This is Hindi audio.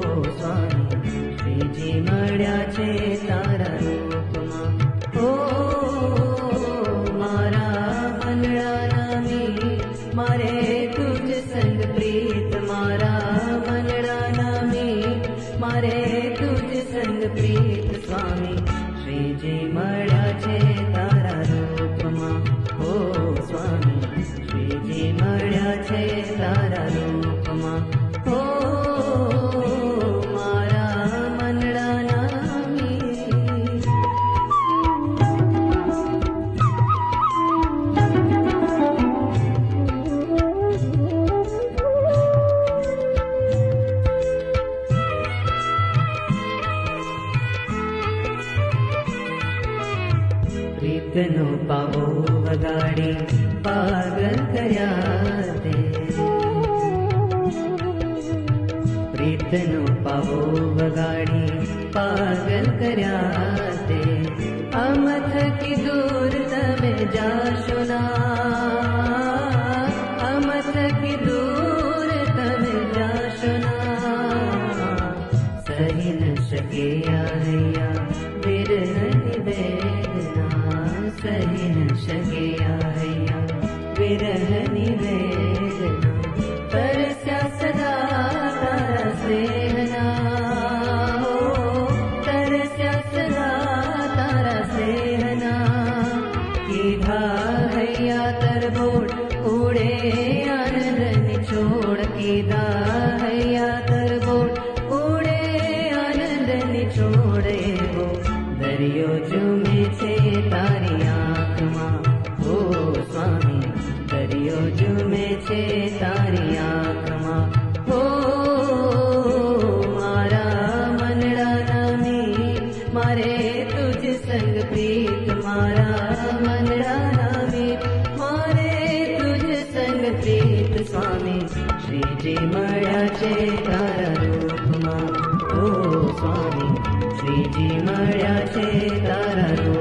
स्वामी श्रीजी मळ्या छे तारा रूपमां। ओ मारा मनड़ा नामी मारे तुझ संग प्रीत, मारा मनड़ा नामी मारे तुझ संग प्रीत। स्वामी श्रीजी मळ्या छे तारा रूपमां। ओ स्वामी श्रीजी मळ्या छे तारा रूपमां। ओ मारा मनड़ा नामी। प्रीतनो पावो वगाड़ी पागल कर्या ते, प्रीतनो पावो वगाड़ी पागल कर्या ते। अमथ की दूर तमे जाशो ना, अमथ की दूर तमे जाशो ना। सही न शके आया विरहनि वेदना, सही न शके आया विरहनि वेदना। तरस्या सदा तारा स्नेहना, तरस्या सदा तारा स्नेहना। कीधा हैया तरबोट उड़े आनंद निचोड़, कीधा हैया तरबोट उड़े आनंद निचोड़े। वो दरियो झूमे छे तारी आँखमां। ओ स्वामी दरियो झूमे छे तारी आँखमां। ओ मारा मनड़ा नामी मारे तुझ संग प्रीत, मारा मनड़ा नामी मारे तुझ संग प्रीत। स्वामी श्रीजी मळ्या छे तारा रूपमां। ओ स्वामी श्रीजी मळ्या छे तारा रूपमां।